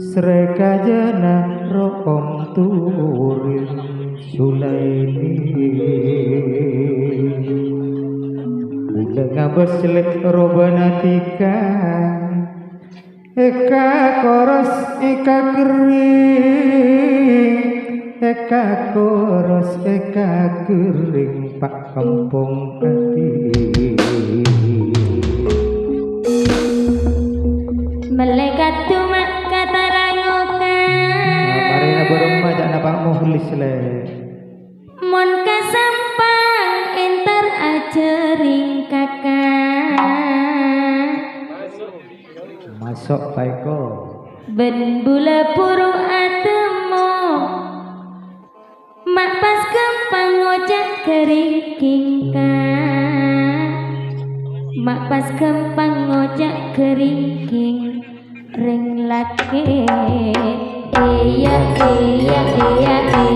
Srekajana rokom turin sulaini Bunda ngabeslik robanatika Eka koros eka kering Eka koros eka kering Pak Kampung Ati Melekat tumak kata rangokan Marina berumah jangan Pak Muhlis le Mon kasampang entar ajering kakak Masuk Pak Eko Ben bula puru atemo Mak pas kempang ngojak keringking kak Mak pas kempang ngojak keringking Ring laki iya iya iya iya iya iya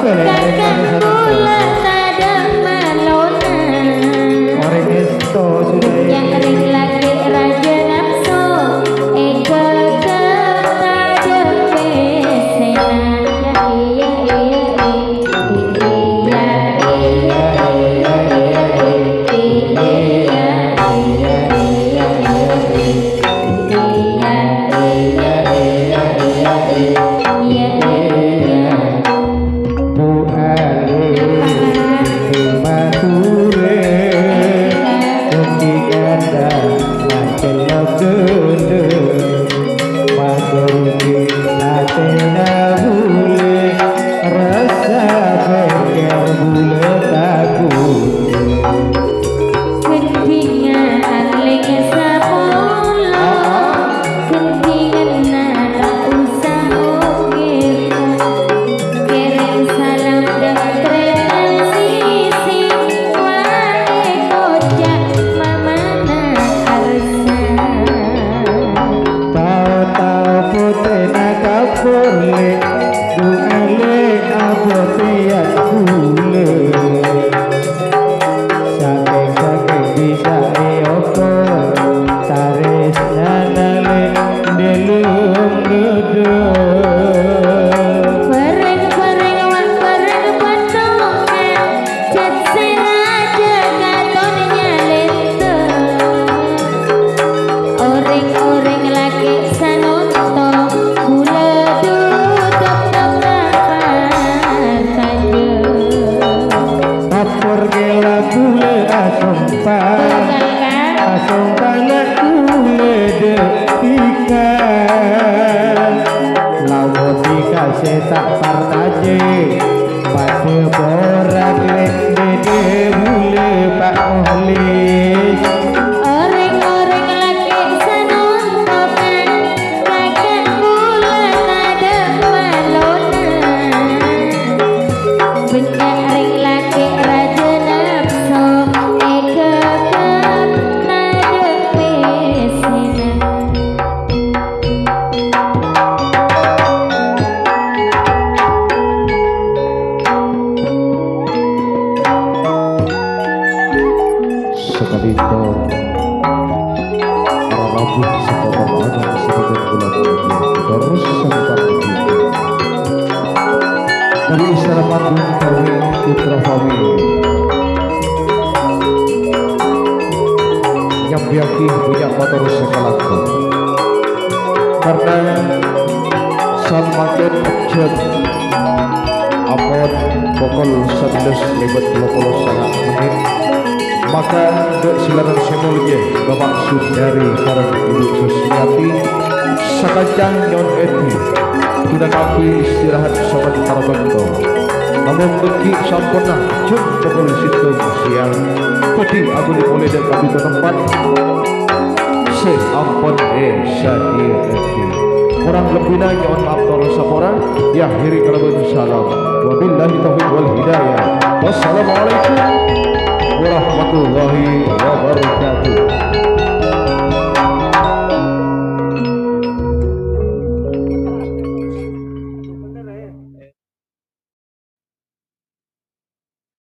kakak kula tada malona Orang esto sudah yang ring lagi raja nafsu eka tada pesena iya tak partaje pada borak dede bule pak mohlis orang-orang laki sanontokan kakak kula tada malona benak ring laki raja nafsu eka tada pesena sekalipun para rambut sebagai anak sebagai bulan terus sampai dari istana panggung Tawi Putra Fami yang biaki punya motor sekalipun karena semakin objek apot pokol 11:20 sangat menit maka dek silaran semulje Bapak Sudari sareng Ibu Susiati sakajang nyon eti sudah kami istirahat sobat parabento namun beki sampurna cuk pokol situ siang peti aku dimulai dan kami ke tempat se ampun sadir eti kurang lebihnya nyon maaf tolong sapora ya hiri kalabun salam wabillahi taufiq wal hidayah wassalamualaikum warahmatullahi wabarakatuh.